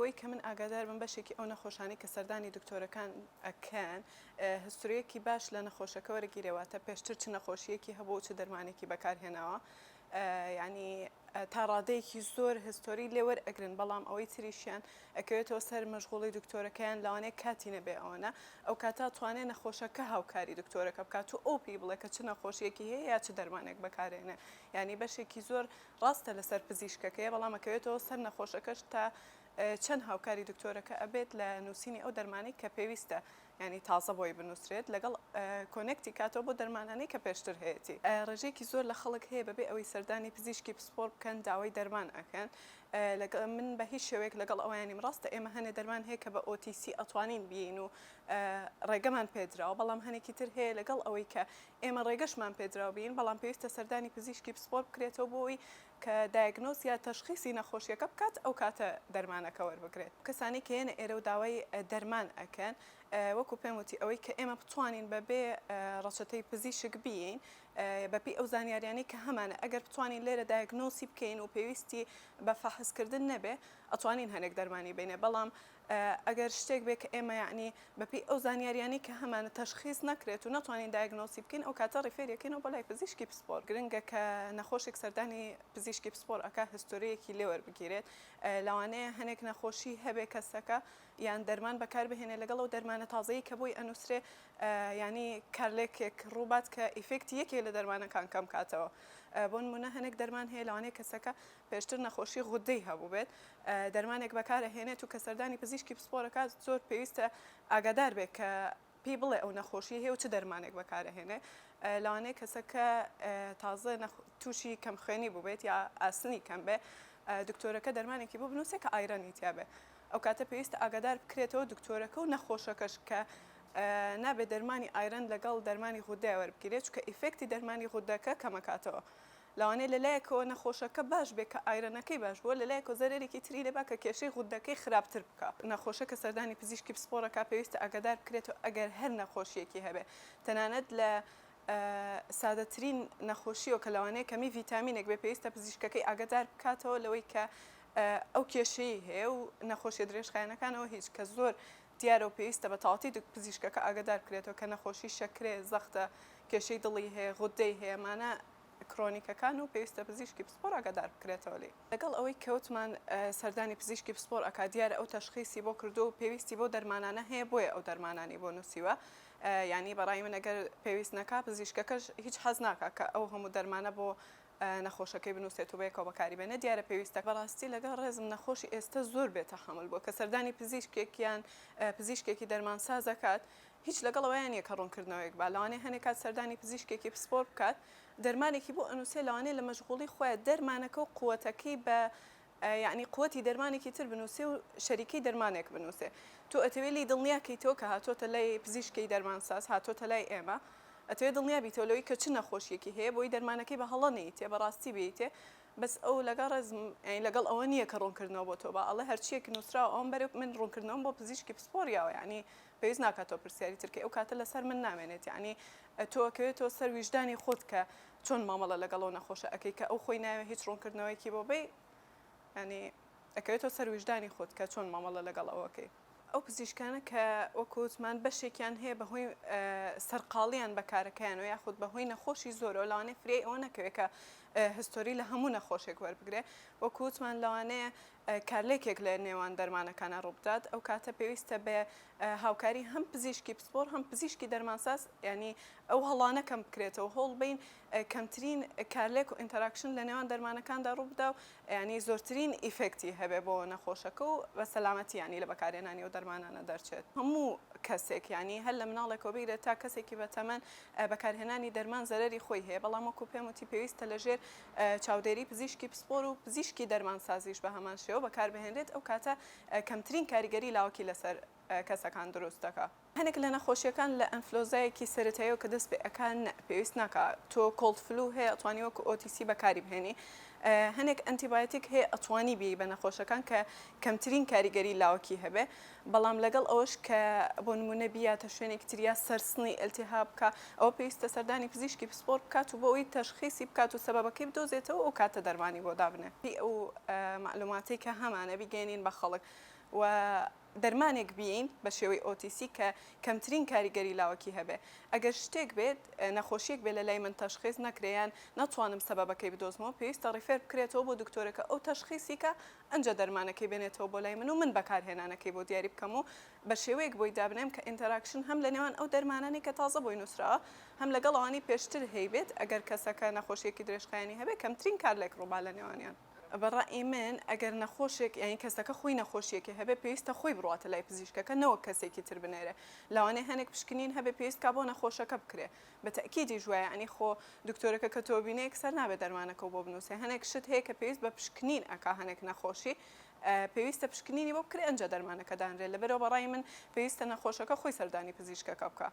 بۆی کە من ئاگادار بم بەشێکی ئەو نەخۆشانی کە سەردانی دکتۆرەکان ئەکەن هستوریەکی باش لە نەخۆشەکە وەرەگیرێواتە پێشتر چ نەخۆشیەکی هەبوو چ دەرمانێکی بەکارهێناوە ینی تا ڕادەیەکی زۆر هستۆری لێوەر ئەگرن بەڵام ئەوەی تریشیان ئەکەوێتەوە سەر مەشغوڵی دکتۆرەکەیان لەوانەیە کاتی نەبێ ئەوەنە ئەو کاتا توانێت نەخۆشەکە هاوکاری دکتۆرەکە بکات و ئەو پێی بڵێ کە چ نەخۆشیەکی هەیە یا چ دەرمانێک بەکارێنێ ینی بەشێکی زۆر ڕاستە لەسەر پزیشکەکەیە بەڵام ئەکەوێتەوە سەر نەخۆشەکەش تا چەند هاوکاری دکتۆرەکە ئەبێت لە نووسینی ئەو دەرمانی کە پێویستە ینی تازە بۆی بنووسرێت لەگەڵ کۆنێکتی کاتەوە بۆ دەرمانانەی کە پێشتر هەیەی ڕێژێکی زۆر لە خەڵک هەیە بەبێ ئەوەی سەردانی پزیشکی پسپۆر بکەن داوای دەرمان ئەکەن من بە هیچ شێوەیەک لەگەڵ ئەویانیم ڕاستە ئێمە هەنێ دەرمان هەیە کە بە ئۆتیسی ئەتوانین بین و ڕێگەمان پێدراوە بەڵام هەنێکی تر هەیە لەگەڵ ئەوەی کە ئێمە ڕێگەشمان پێدراوە بین بەڵام پێویستە سەردانی پزیشکی پسپۆر بکرێتەوە بۆی کە دایگنۆز یا تەشخیصی نەخۆشیەکە بکات ئەو کاتە دەرمانەکە وەربگرێت کەسانی کە هێنە ئێرە و داوای دەرمان ئەکەن وەکو پێم وتی ئەوەی کە ئێمە بتوانین بەبێ ڕەچەتەی پزیشک بین بەپی ئەو زانیاریانی کە هەمانە ئەگەر بتوانین لێرە دایگنۆسی بکەین و پێویستی بە فەحسکردن نەبێ ئەتوانین هەنێک دەرمانی بینێ بەڵام ئەگەر شتێک بێ کە ئێمە یعنی بەپی ئەو زانیاریانی کە هەمانە تەشخیص نەکرێت و ناتوانین دایگنۆسی بکەین ئەو کاتە ڕیفێریەکەینەوە بۆ لای پزیشکی پسپۆر گرنگە کە نەخۆشێک سەردانی پزیشکی پسپۆر ئەکا هستۆریەکی لێوەربگیرێت لەوانەیە هەنێک نەخۆشی هەبێ کەسەکە یان دەرمان بەکار بهێنێ لەگەڵ ئەو دەرمانە تازەیی کە بۆی ئەنووسرێ ینی کارلێکێک ڕووبات کە ئیفێکتی یەکێ لە دەرمانەکان کەم کاتەوە بۆ نمونە هەنێک دەرمان هەیە لەوانەیە کەسەکە پێشتر نەخۆشی غودەی هەبوو بێت دەرمانێک بەکارهێنێت و کە سەردانی پزیشکی پسپۆرەکە زۆر پێویستە ئاگادار بێت کە پێی بڵێ ئەو نەخۆشی هەیە و چ دەرمانێک بەکارهێنێ لەوانەیە کەسەکە تازە تووشی کەم خوێنی بوو بێت یا ئاسنی کەم بێ دکتۆرەکە دەرمانێکی بۆ بنووسێت کە ئایرەنی تیا بێ ئەو کاتە پێویستە ئاگادار بکرێتەوە دکتۆرەکە و نەخۆشەکەش کە نابێت دەرمانی ئایرەن لەگەڵ دەرمانی غودەیە وەربگیرێت چکە ئیفێکتی دەرمانی غودەکە کەمەکاتەوە لەوانەیە لەلایەکەوە نەخۆشەکە باش بێت کە ئایرەنەکەی باش بووە لەلایەکەوە زەرێکی تری لێبا کە کێشەی غودەکەی خراپتر بکە نەخۆشە کە سەردانی پزیشکی پسپۆرەکە پێویستە ئاگادار بکرێتەوە ئەگەر هەر نەخۆشیەکی هەبێ تەنانەت لە سادەترین نەخۆشیەوە کە لەوانەیە کەمی ڤیتامینێک بێ پێویستە پزیشکەکەی ئاگادار بکاتەوە لەوەی کە ئەو کێشەی هەیە و نەخۆشیە درێژخایەنەکانەوە هیچ کە زۆر دیارە و پێویستە بە تاواتی پزیشکەکە ئاگادار بکرێتەوە کە نەخۆشی شەکرێ زەختە کێشەی دڵی هەیە غودەی هەیەمانە کرۆنیکەکان و پێویستە پزیشکی پسپۆر ئاگادار بکرێتەوە لێ لەگەڵ ئەوەی کەوتمان سەردانی پزیشکی پسپۆر ئەکا دیارە ئەو تەشخیصی بۆ کردو و پێویستی بۆ دەرمانانە هەیە بۆیە ئەو دەرمانانی بۆ نووسیوە ینی بەڕای من ئەگەر پێویست نەکا پزیشکەکەش هیچ حەز ناکە کە ئەو هەموو دەرمانە بۆ نەخۆشەکەی بنووسێت و بەیەکەوە بەکاری بێنە دیارە پێویستە بەڕاستی لەگەڵ ڕێزم نەخۆشی ئێستا زۆر بێتە حمل بووە کە سەردانی پزیشکێکیان پزیشکێکی دەرمان ساز دەکات هیچ لەگەڵەوەیان یەکە ڕوونکردنەوەیەک با لەوانەیە هەنێک کات سەردانی پزیشکێکی پسپۆر بکات دەرمانێکی بۆ ئەنووسێ لەوانەیە لە مەشغوڵی خۆیان دەرمانەکە و قووەتەکەی بە یعنی قوتی دەرمانێکی تر بنووسێ و شەریکەی دەرمانێک بنووسێ تۆ ئەتەوێلی دڵنیاکەیتەوە کە هاتۆتە لای پزیشکی دەرمانساز هاتۆتە لای ئێمە ئەتوێ دڵنیا بیتەوەلەوەی کە چ نەخۆشیەکی هەیە بۆی دەرمانەکەی بە هەڵە نەیتێ بەڕاستی بێتێ بەس ئەو لەگەڵ ڕێزم لەگەڵ ئەوە نییە کە ڕوونکردنەوە بۆ تۆ بە ئەڵێ هەرچیەک نووسراوە ئەوم بەرێ من ڕوونکردنەوەم بۆ پزیشکی پسپۆریاوە ینی پێویست ناکاتەوە پرسیاری ترکە ئەو کاتە لەسەر من نامێنێت ینی تۆ ئەکەوێتەوە سەر ویژدانی خۆت کە چۆن مامەڵە لەگەڵەوە نەخۆشە ئەەکەی کە ئەو خۆی ناوێت هیچ ڕوونکردنەوەیکی بۆ بێ ینی ئەکەوێتەوە سەر ویژدانی خۆت کە چۆن مامەڵە لەگەڵ ئەوەکەی ئەو پزیشکانە کە وەکوتمان بەشێکیان هەیە بەهۆی سەرقاڵیان بەکارەکەیان و یاخود بەهۆی نەخۆشی زۆرەوە لەوانەیە فرێ ئەوە نەکەوێت کە هستۆری لە هەموو نەخۆشێک وەربگرێ وەکوتمان لەوانەیە کارلێکێک لە نێوان دەرمانەکانە ڕووبدات ئەو کاتە پێویستە بە هاوکاری هەم پزیشکی پسپۆر هەم پزیشکی دەرمانساز ینی ئەو هەڵانە کەم بکرێتەوە هۆڵ بین کەمترین کارلێک و ئینتەراکشن لە نێوان دەرمانەکاندا ڕووبدا و ینی زۆرترین ئیفێکتی هەبێ بۆ نەخۆشەکە و بە سەلامەتی ینی لە بەکارهێنانی و دەرمانانە دەرچێت هەموو کەسێک ینی هەر لە مناڵێکەوە بگرێت تا کەسێکی بەتەمەن بەکارهێنانی دەرمان زەرەری خۆی هەیە بەڵام وەکو پێم وتی پێویستە لەژێر چاودێری پزیشکی پسپۆر و پزیشکی دەرمانسازیش بە هەمان شێوە بەکاربهێنرێت ئەو کاتە کەمترین کاریگەری لاوەکی لەسەر کەسەکان دروست دەکات هەنێک لە نەخۆشیەکان لە ئەنفلۆزایەکی سەرەتاییەوە کە دەست پێ ئەکان پێویست ناکە تۆ کۆڵد فلو هەیە ئەتوانی وەکو ئۆتیسی بەکاری بهێنی هەنێک ئەنتیبایۆتیک هەیە ئەتوانی بی بە نەخۆشەکان کە کەمترین کاریگەری لاوەکی هەبێ بەڵام لەگەڵ ئەوەش کە بۆ نمونە بیاتە شوێنێکی تریا سەرسنی ئەلتیهاب بکە ئەوە پێویستە سەردانی پزیشکی پسپۆر بکات و بۆ ئەوی تەشخیصی بکات و سەبەبەکەی بدۆزێتەوە ئەو کاتە دەرمانی بۆ دابنێ ئەو معلوماتی کە هەمانە بیگەێنین بە خەڵک و دەرمانێک بین بە شێوەی OTC کە کەمترین کاریگەری لاوەکی هەبێ ئەگەر شتێک بێت نەخۆشیێک بێ لە لای من تەشخیص نەکرێیان نەتوانم سەبەبەکەی بدۆزمەوە پێویستە ڕیفێر بکرێتەوە بۆ دکتۆرەکە ئەو تەشخیصی کە ئەنجە دەرمانەکەی بێنێتەوە بۆ لای من و من بەکارهێنانەکەی بۆ دیاری بکەم و بە شێوەیەک بۆی دابنێم کە ئینتەراکشن هەم لە نێوان ئەو دەرمانانی کە تازە بۆی نووسراوە هەم لەگەڵ ئەوانی پێشتر هەیبێت ئەگەر کەسەکە نەخۆشیەکی درێژخایانی هەبێت کەمترین کار لێک ڕووبا لە نێوانیان. بەڕای من ئەگەر نەخۆشێک یعنی کەسەکە خۆی نەخۆشیەکی هەبێ پێویستە خۆی بڕاتە لای پزیشکەکە نەوە کەسێکی تر بنێرە لەوانەیە هەنێک پشکنین هەبێ پێویست کا بۆ نەخۆشەکە بکرێ بە تەکیدی جوایە ئەنی خۆ دکتۆرەکە کە تۆ بینەیەک سەر نابێت دەرمانەکە بۆ بنووسێ هەنێک شت هەیە کە پێویست بە پشکنین ئەکا هەنێک نەخۆشی پێویستە پشکنینی بۆ بکرێ ئەنجە دەرمانەکە دانرێت لەبەرەوە بەڕای من پێویستە نەخۆشەکە خۆی سەردانی پزیشکەکە بکە.